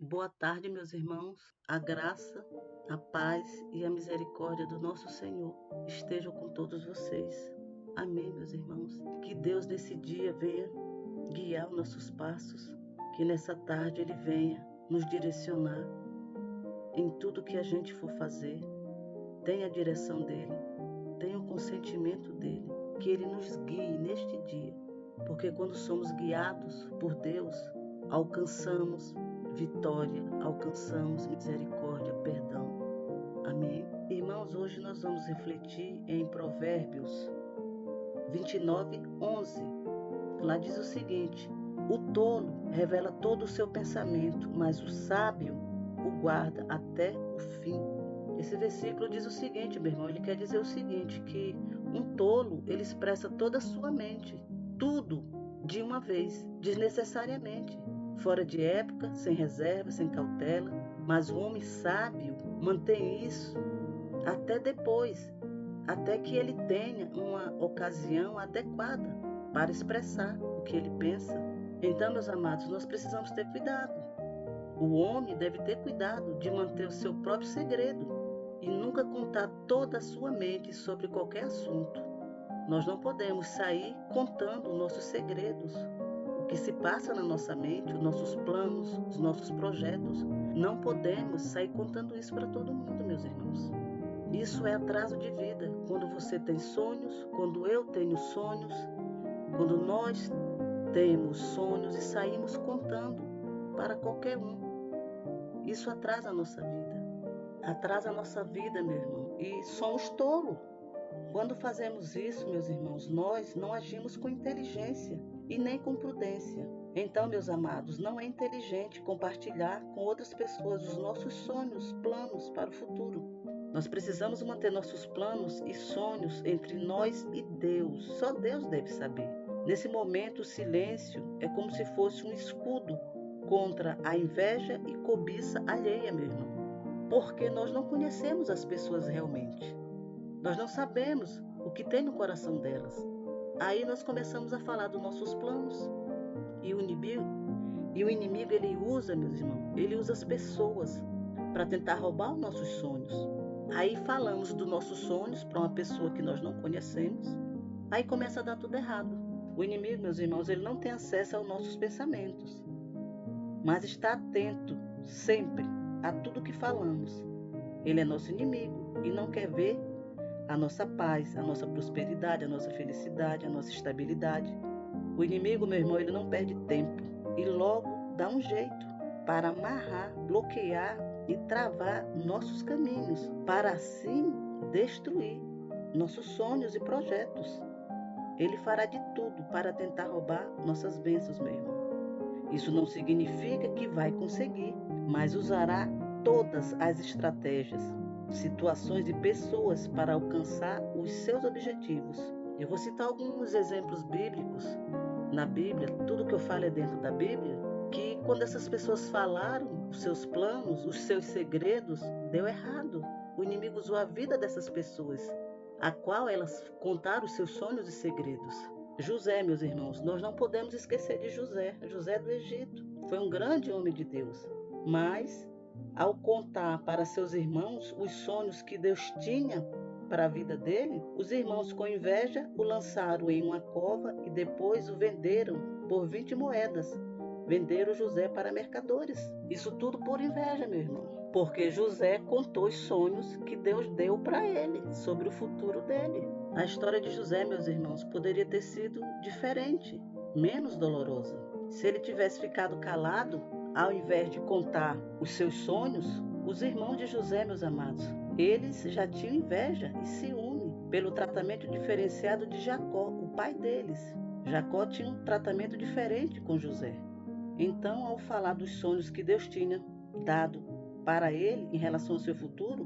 Boa tarde, meus irmãos. A graça, a paz e a misericórdia do nosso Senhor estejam com todos vocês. Amém, meus irmãos. Que Deus nesse dia venha guiar os nossos passos, que nessa tarde Ele venha nos direcionar em tudo que a gente for fazer. Tenha a direção dEle, tenha o consentimento dEle, que Ele nos guie neste dia, porque quando somos guiados por Deus, alcançamos vitória, alcançamos misericórdia, perdão. Amém? Irmãos, hoje nós vamos refletir em Provérbios 29:11. Lá diz o seguinte: o tolo revela todo o seu pensamento, mas o sábio o guarda até o fim. Esse versículo diz o seguinte, meu irmão, ele quer dizer o seguinte, que um tolo, ele expressa toda a sua mente, tudo de uma vez, desnecessariamente, fora de época, sem reserva, sem cautela, mas o homem sábio mantém isso até depois, até que ele tenha uma ocasião adequada para expressar o que ele pensa. Então, meus amados, nós precisamos ter cuidado. O homem deve ter cuidado de manter o seu próprio segredo e nunca contar toda a sua mente sobre qualquer assunto. Nós não podemos sair contando nossos segredos, o que se passa na nossa mente, os nossos planos, os nossos projetos. Não podemos sair contando isso para todo mundo, meus irmãos. Isso é atraso de vida. Quando você tem sonhos, quando eu tenho sonhos, quando nós temos sonhos e saímos contando para qualquer um. Isso atrasa a nossa vida. Atrasa a nossa vida, meu irmão. E somos tolos. Quando fazemos isso, meus irmãos, nós não agimos com inteligência e nem com prudência. Então, meus amados, não é inteligente compartilhar com outras pessoas os nossos sonhos, planos para o futuro. Nós precisamos manter nossos planos e sonhos entre nós e Deus. Só Deus deve saber. Nesse momento, o silêncio é como se fosse um escudo contra a inveja e cobiça alheia, meu irmão. Porque nós não conhecemos as pessoas realmente. Nós não sabemos o que tem no coração delas. Aí nós começamos a falar dos nossos planos. E o inimigo ele usa, meus irmãos, ele usa as pessoas para tentar roubar os nossos sonhos. Aí falamos dos nossos sonhos para uma pessoa que nós não conhecemos. Aí começa a dar tudo errado. O inimigo, meus irmãos, ele não tem acesso aos nossos pensamentos, mas está atento sempre a tudo que falamos. Ele é nosso inimigo e não quer ver a nossa paz, a nossa prosperidade, a nossa felicidade, a nossa estabilidade. O inimigo, meu irmão, ele não perde tempo e logo dá um jeito para amarrar, bloquear e travar nossos caminhos, para assim destruir nossos sonhos e projetos. Ele fará de tudo para tentar roubar nossas bênçãos, meu irmão. Isso não significa que vai conseguir, mas usará todas as estratégias, situações e pessoas para alcançar os seus objetivos. Eu vou citar alguns exemplos bíblicos na Bíblia, tudo que eu falo é dentro da Bíblia, que quando essas pessoas falaram os seus planos, os seus segredos, deu errado. O inimigo usou a vida dessas pessoas, a qual elas contaram os seus sonhos e segredos. José, meus irmãos, nós não podemos esquecer de José. José do Egito foi um grande homem de Deus, mas ao contar para seus irmãos os sonhos que Deus tinha para a vida dele, os irmãos com inveja o lançaram em uma cova e depois o venderam por 20 moedas. Venderam José para mercadores. Isso tudo por inveja, meu irmão. Porque José contou os sonhos que Deus deu para ele sobre o futuro dele. A história de José, meus irmãos, poderia ter sido diferente, menos dolorosa. Se ele tivesse ficado calado, ao invés de contar os seus sonhos, os irmãos de José, meus amados, eles já tinham inveja e ciúme pelo tratamento diferenciado de Jacó, o pai deles. Jacó tinha um tratamento diferente com José. Então, ao falar dos sonhos que Deus tinha dado para ele em relação ao seu futuro,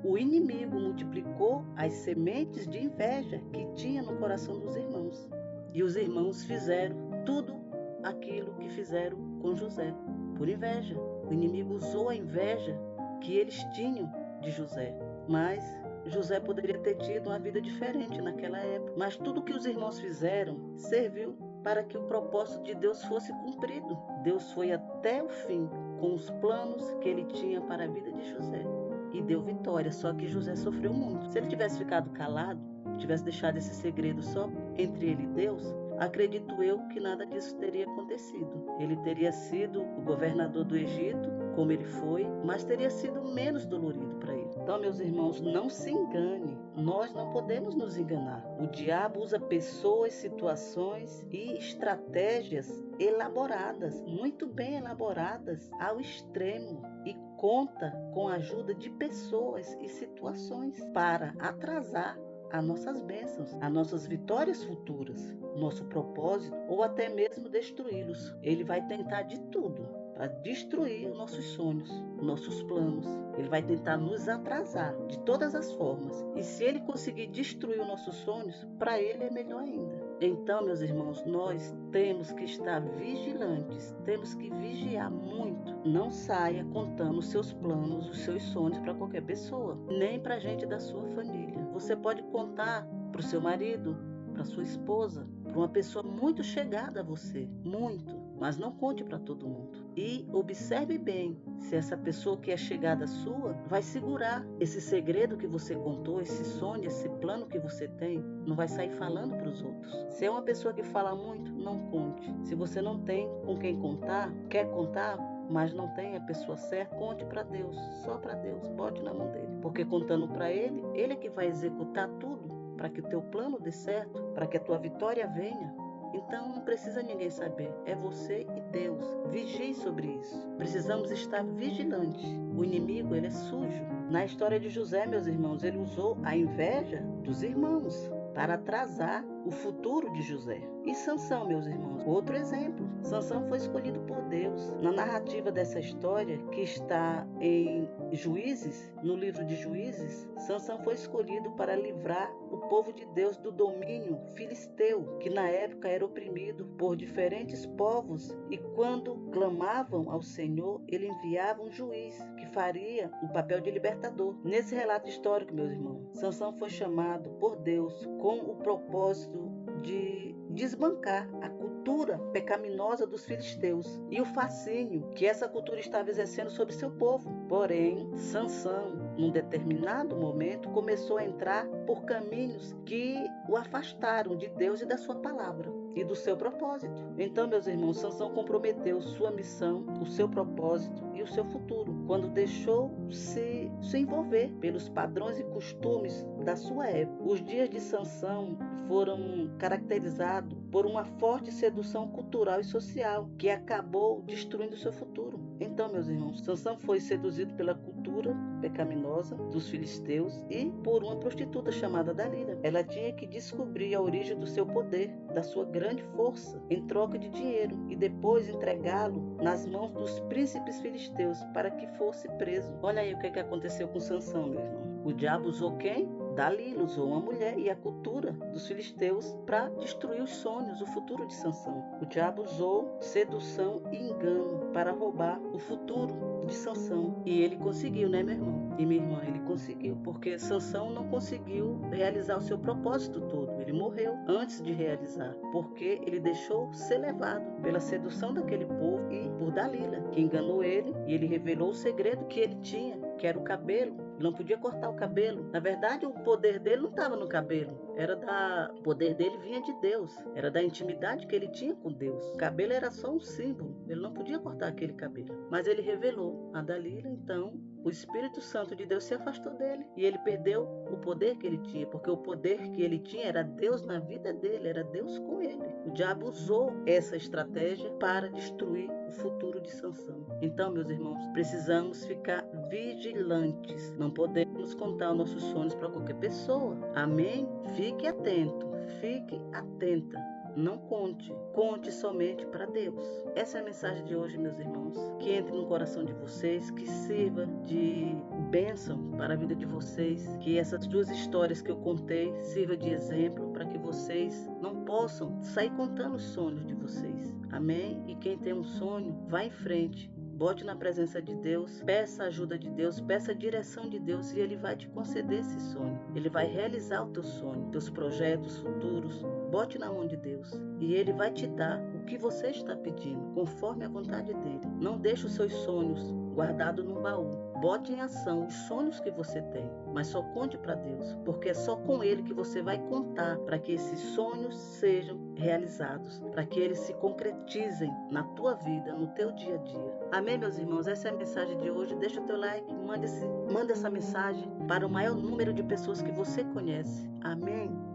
o inimigo multiplicou as sementes de inveja que tinha no coração dos irmãos. E os irmãos fizeram tudo aquilo que fizeram com José, por inveja. O inimigo usou a inveja que eles tinham de José. Mas José poderia ter tido uma vida diferente naquela época. Mas tudo que os irmãos fizeram serviu para que o propósito de Deus fosse cumprido. Deus foi até o fim com os planos que ele tinha para a vida de José. E deu vitória, só que José sofreu muito. Se ele tivesse ficado calado, tivesse deixado esse segredo só entre ele e Deus, acredito eu que nada disso teria acontecido. Ele teria sido o governador do Egito, como ele foi, mas teria sido menos dolorido para ele. Então, meus irmãos, não se engane. Nós não podemos nos enganar. O diabo usa pessoas, situações e estratégias elaboradas, muito bem elaboradas, ao extremo, e conta com a ajuda de pessoas e situações para atrasar as nossas bênçãos, as nossas vitórias futuras, nosso propósito, ou até mesmo destruí-los. Ele vai tentar de tudo para destruir os nossos sonhos, nossos planos. Ele vai tentar nos atrasar de todas as formas. E se ele conseguir destruir os nossos sonhos, para ele é melhor ainda. Então, meus irmãos, nós temos que estar vigilantes, temos que vigiar muito. Não saia contando os seus planos, os seus sonhos para qualquer pessoa, nem para gente da sua família. Você pode contar para o seu marido, para sua esposa, para uma pessoa muito chegada a você, muito, mas não conte para todo mundo. E observe bem se essa pessoa que é chegada sua vai segurar esse segredo que você contou, esse sonho, esse plano que você tem, não vai sair falando para os outros. Se é uma pessoa que fala muito, não conte. Se você não tem com quem contar, quer contar, mas não tem a pessoa certa, conte para Deus, só para Deus, bote na mão dele. Porque contando para ele, ele é que vai executar tudo para que o teu plano dê certo, para que a tua vitória venha. Então não precisa ninguém saber, é você e Deus. Vigie sobre isso. Precisamos estar vigilantes. O inimigo, ele é sujo. Na história de José, meus irmãos, ele usou a inveja dos irmãos para atrasar o futuro de José. E Sansão, meus irmãos, outro exemplo. Sansão foi escolhido por Deus. Na narrativa dessa história, que está em Juízes, no livro de Juízes, Sansão foi escolhido para livrar o povo de Deus do domínio filisteu, que na época era oprimido por diferentes povos, e quando clamavam ao Senhor, ele enviava um juiz que faria o papel de libertador. Nesse relato histórico, meus irmãos, Sansão foi chamado por Deus com o propósito de desbancar a cultura pecaminosa dos filisteus e o fascínio que essa cultura estava exercendo sobre seu povo. Porém, Sansão, num determinado momento, começou a entrar por caminhos que o afastaram de Deus e da sua palavra e do seu propósito. Então, meus irmãos, Sansão comprometeu sua missão, o seu propósito e o seu futuro, quando deixou se envolver pelos padrões e costumes da sua época. Os dias de Sansão foram caracterizados por uma forte sedução cultural e social que acabou destruindo seu futuro. Então, meus irmãos, Sansão foi seduzido pela cultura pecaminosa dos filisteus e por uma prostituta chamada Dalila. Ela tinha que descobrir a origem do seu poder, da sua grande força, em troca de dinheiro, e depois entregá-lo nas mãos dos príncipes filisteus para que fosse preso. Olha aí o que aconteceu com Sansão, meu irmão. O diabo usou quem? Dalila, usou uma mulher e a cultura dos filisteus para destruir os sonhos, o futuro de Sansão. O diabo usou sedução e engano para roubar o futuro de Sansão. E ele conseguiu, né, meu irmão? E minha irmã, ele conseguiu, porque Sansão não conseguiu realizar o seu propósito todo. Ele morreu antes de realizar, porque ele deixou ser levado pela sedução daquele povo e por Dalila, que enganou ele, e ele revelou o segredo que ele tinha, que era o cabelo. Não podia cortar o cabelo. Na verdade, o poder dele não estava no cabelo. O poder dele vinha de Deus. Era da intimidade que ele tinha com Deus. O cabelo era só um símbolo. Ele não podia cortar aquele cabelo. Mas ele revelou a Dalila, então o Espírito Santo de Deus se afastou dele. E ele perdeu o poder que ele tinha. Porque o poder que ele tinha era Deus na vida dele. Era Deus com ele. O diabo usou essa estratégia para destruir o futuro de Sansão. Então, meus irmãos, precisamos ficar vigilantes. Não podemos contar os nossos sonhos para qualquer pessoa. Amém? Fique atento, fique atenta. Não conte, conte somente para Deus. Essa é a mensagem de hoje, meus irmãos. Que entre no coração de vocês, que sirva de bênção para a vida de vocês. Que essas duas histórias que eu contei sirva de exemplo para que vocês não possam sair contando os sonhos de vocês. Amém? E quem tem um sonho, vá em frente. Bote na presença de Deus, peça a ajuda de Deus, peça a direção de Deus e Ele vai te conceder esse sonho. Ele vai realizar o teu sonho, teus projetos futuros. Bote na mão de Deus e Ele vai te dar o que você está pedindo, conforme a vontade dele. Não deixe os seus sonhos guardados no baú. Bote em ação os sonhos que você tem, mas só conte para Deus, porque é só com Ele que você vai contar para que esses sonhos sejam realizados, para que eles se concretizem na tua vida, no teu dia a dia. Amém, meus irmãos? Essa é a mensagem de hoje. Deixa o teu like, manda essa mensagem para o maior número de pessoas que você conhece. Amém?